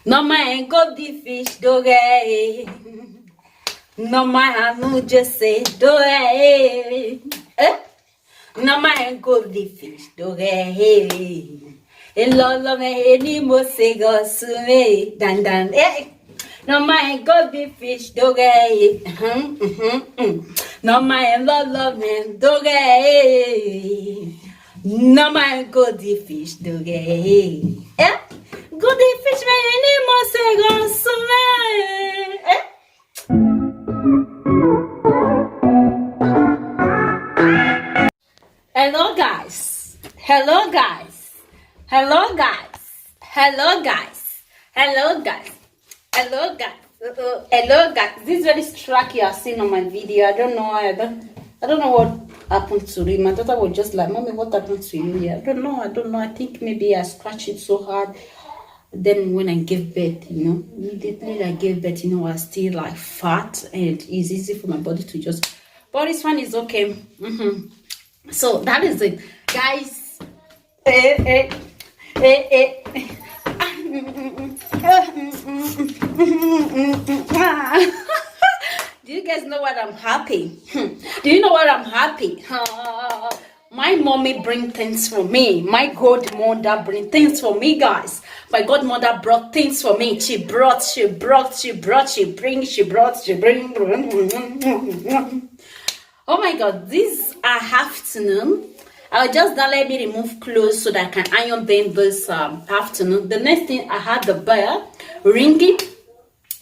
No man go the fish doge. No man no just say doge. No man go the fish doge. Lolo me any mo se go sume dan dan. No man go the fish doge. No man lolo me doge. No man go the fish doge. Go the fish me any mo se go sume. Hello guys. Hello guys. Hello guys. Hello guys. Hello guys. Hello guys. Hello guys. This very track you are seeing on my video. I don't know. I don't know what happened to him. My daughter was just like, "Mommy, what happened to you?" Yeah, I don't know. I think maybe I scratched it so hard. Then when I gave birth, immediately I gave birth, I was still like fat, and it's easy for my body to just. But this one is okay. So that is it, guys. Do you guys know what I'm happy? Do you know what I'm happy? My mommy bring things for me. My godmother bring things for me, guys. My godmother brought things for me. She bring. Oh my God, this afternoon, I'll just let me remove clothes so that I can iron them this afternoon. The next thing, I had the bell ringing,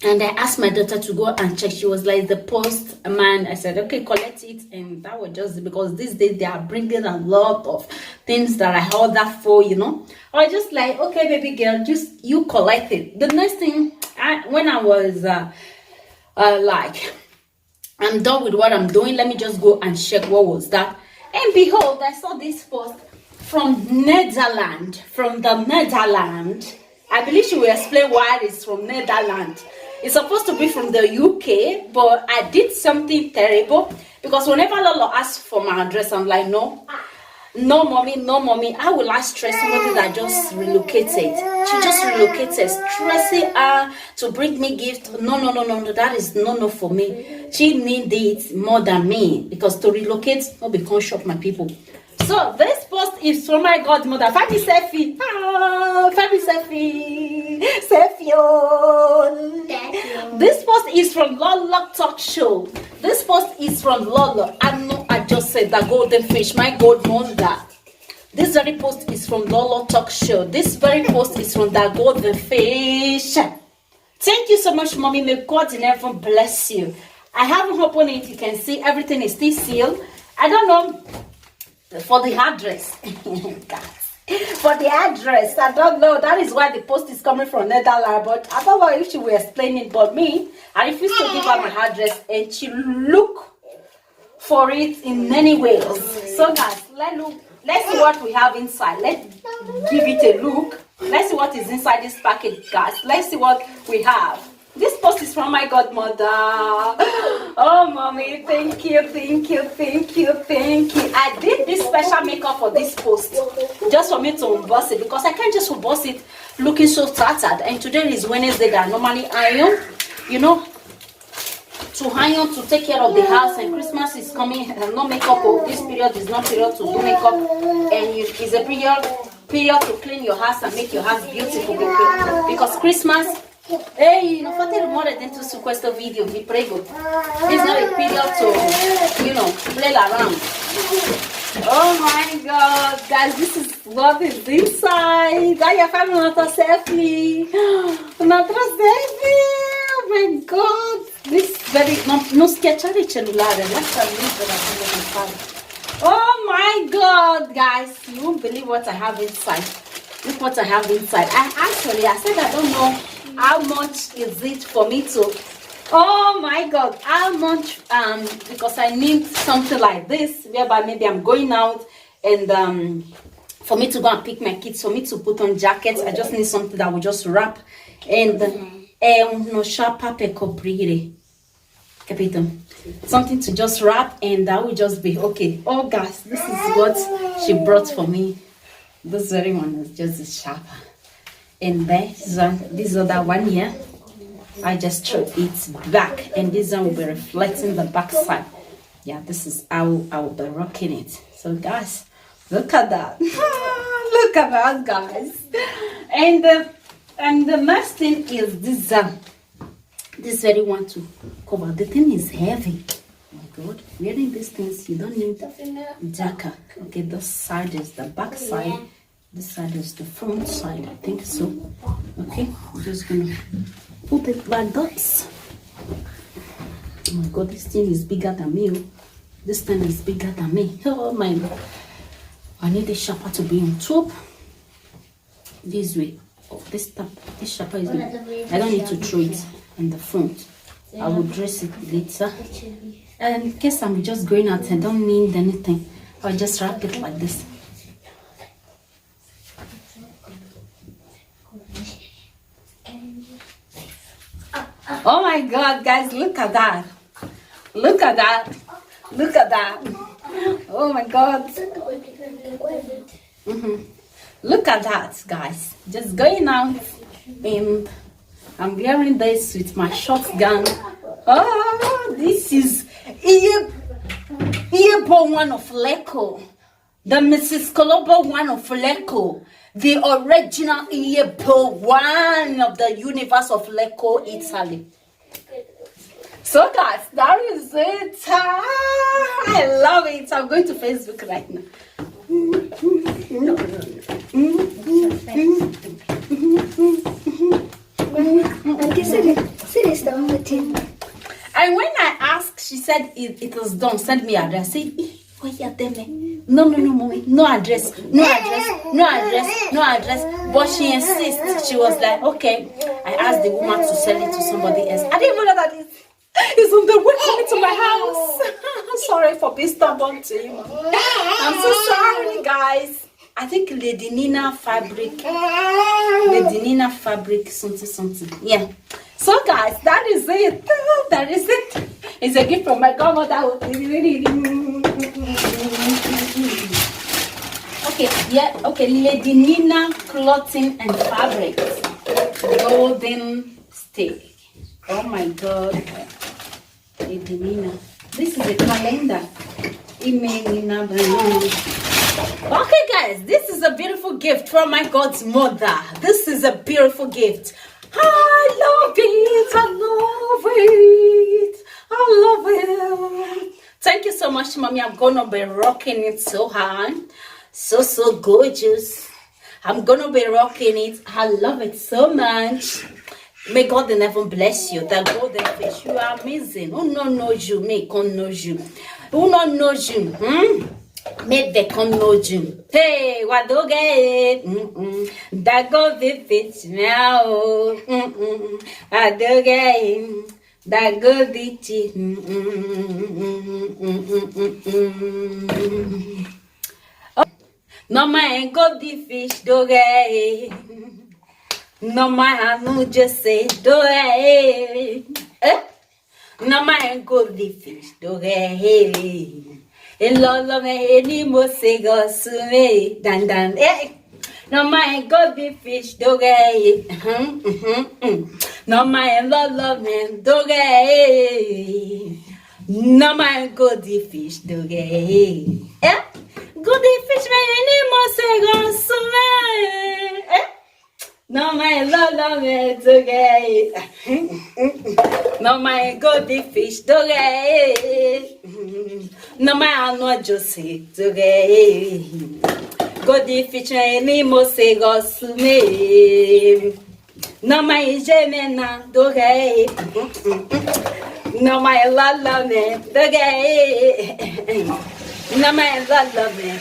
and I asked my daughter to go and check. She was like, the postman. I said, okay, collect it. And that was just because these days they are bringing a lot of things that I ordered for, I was just like, okay, baby girl, just you collect it. The next thing, when I was like, I'm done with what I'm doing, let me just go and check what was that. And behold, I saw this post from Netherlands. From the Netherlands. I believe she will explain why it's from Netherlands. It's supposed to be from the UK, but I did something terrible. Because whenever Lolo asks for my address, I'm like, no, mommy. How will I stress somebody that just relocated? She just relocated, stressing her to bring me gift. No, that is no for me. She need it more than me, because to relocate, not become shop my people. So this post is from my godmother. Fabi selfie. Fabi selfie. Selfie. This post is from Lolo Talk Show. This post is from Lolo. I know I just said that golden fish, my godmother. This very post is from Lolo Talk Show. This very post is from that golden fish. Thank you so much, mommy. May God in heaven bless you. I haven't opened it. You can see everything is still sealed. I don't know. For the address, for the address, I don't know. That is why the post is coming from Netherlands. But I don't know if she will explain it. But me, I refuse to give her my address, and she look for it in many ways. So guys, let's see what we have inside. Let's give it a look. Let's see what is inside this package, guys. Let's see what we have. This post is from my godmother. Oh, mommy, thank you. I did this special makeup for this post just for me to unbox it, because I can't just unbox it looking so tattered. And today is Wednesday that I normally iron, to iron, to take care of the house, and Christmas is coming. No makeup. This period is not period to do makeup, and it's a period to clean your house and make your house beautiful, because Christmas. Hey, non fate rumore dentro su questo video, vi prego. It's not a period to, play around. Oh my God, guys, this is what is inside. Dai, fammi un'altra selfie. Un'altra selfie. Oh my God. This very, non schiacciare il cellulare, lascia libera quello che fare. Oh my God, guys, you won't believe what I have inside. Look what I have inside. I said I don't know how much is it for me to, oh my God, how much, because I need something like this, whereby maybe I'm going out, and for me to go and pick my kids, for me to put on jackets, I just need something that will just wrap, and uno sciarpa per coprire, capito? Something to just wrap, and that will just be okay. Oh guys, this is what she brought for me. This very one is just a sharper. And this other one here, I just throw it back, and this one will be reflecting the back side. Yeah, this is how I will be rocking it. So guys, look at that. Look at that, guys. And the next thing is this very one to cover. The thing is heavy. Oh my God, wearing these things, you don't need jacket. Okay, this side is the back side. This side is the front side, I think so. Okay, I'm just gonna put it like this. Oh my God, this thing is bigger than me. This thing is bigger than me. Oh my God. I need the sharper to be on top. This way. Oh, this sharper is good. I don't need to throw it in the front. I will dress it later. And in case I'm just going out and don't need anything, I'll just wrap it like this. Oh my God, guys, look at that. Look at that. Look at that. Oh my God. Look at that, guys. Just going out, and I'm wearing this with my shotgun. Oh, this is Iyebo one of Leko. The Mrs. Colombo one of Leko. The original Iyebo one of the universe of Lecco, Italy. So guys, that is it. I love it. I'm going to Facebook right now. And when I asked, she said it was done. Send me address. I said, why you tell me? No, mommy. No address. But she insists. She was like, okay. I asked the woman to sell it to somebody else. I didn't even know that it's on the way coming to my house. Sorry for being stubborn to you. I'm so sorry, guys. I think Lady Nina fabric, something. Yeah. So guys, that is it. That is it. It's a gift from my grandmother. Okay, yeah, okay. Lady Nina clothing and fabrics, golden stick. Oh my God, Lady Nina. This is a calendar. Okay, guys, this is a beautiful gift from my God's mother. This is a beautiful gift. I love it. Thank you so much, mommy. I'm gonna be rocking it so hard, so gorgeous. I'm gonna be rocking it. I love it so much. May God in heaven bless you. The golden fish, you are amazing. Who not knows you, may come knows you. Who not knows you, may they come knows you. Hey, what do get? That golden fish now. I do get. That golden fish. No man golden fish do get. No man no just say do no man golden fish do get. Lolo me ni mo se go sume dan no man golden fish do get. No man lolo me do get. No man golden fish do get. Golden fish me ni mo se go sume. No my love me today. No my golden fish today. No my no just today. Golden fish me mo se go sume. No my gemena today. No my love me today. No my love me.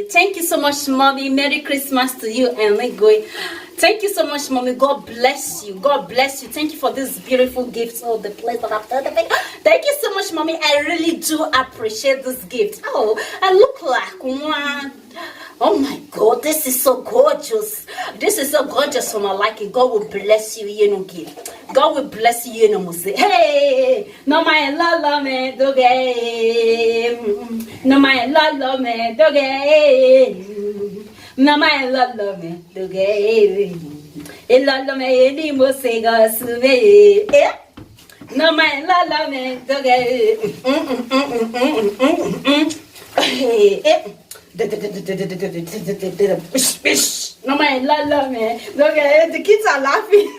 Thank you so much, mommy. Merry Christmas to you and Legoi. Thank you so much, mommy. God bless you. God bless you. Thank you for this beautiful gift. Oh, the place that I've done. Thank you so much, mommy. I really do appreciate this gift. Oh, I look like one. Oh my God, this is so gorgeous. This is so gorgeous for my liking. God will bless you, you know, gift. God will bless you, no more say, hey, no my la me doge, no my la me doge, no my la me doge, la me di mo se ga sume, no my la me doge, no my la me doge. The kids are laughing.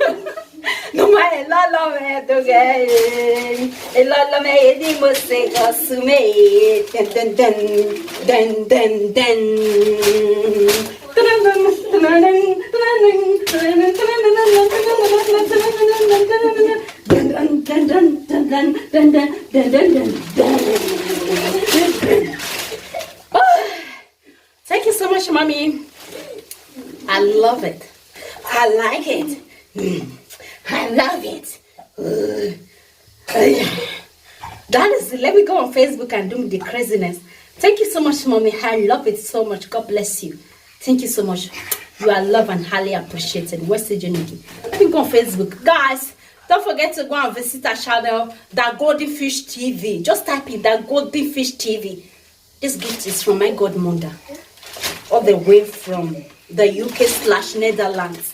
No my la me doge, la me di mo se ga sume, den den den den. Thank you so much, mommy. I love it. I like it. I love it. That is, let me go on Facebook and do the craziness. Thank you so much, mommy. I love it so much. God bless you. Thank you so much. You are loved and highly appreciated. West Joniki. Let me go on Facebook. Guys, don't forget to go and visit our channel, That Golden Fish TV. Just type in That Golden Fish TV. This gift is from my godmother, all the way from the UK/Netherlands.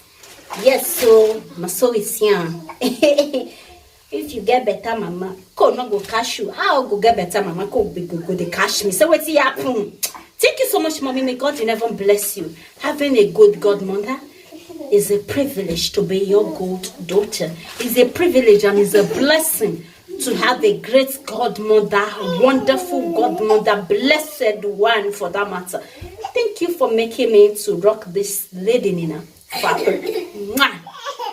Yes, so my soul is here. If you get better, mama, go not go cash you. I'll go get better, mama. Go they cash me. So what's happen? Thank you so much, mommy. May God in heaven bless you. Having a good godmother is a privilege to be your good daughter. It's a privilege and it's a blessing to have a great godmother, wonderful godmother, blessed one for that matter. Thank you for making me to rock this lady, Nina.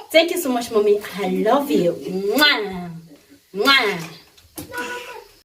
Thank you so much, mommy. I love you. Mwah. Mwah.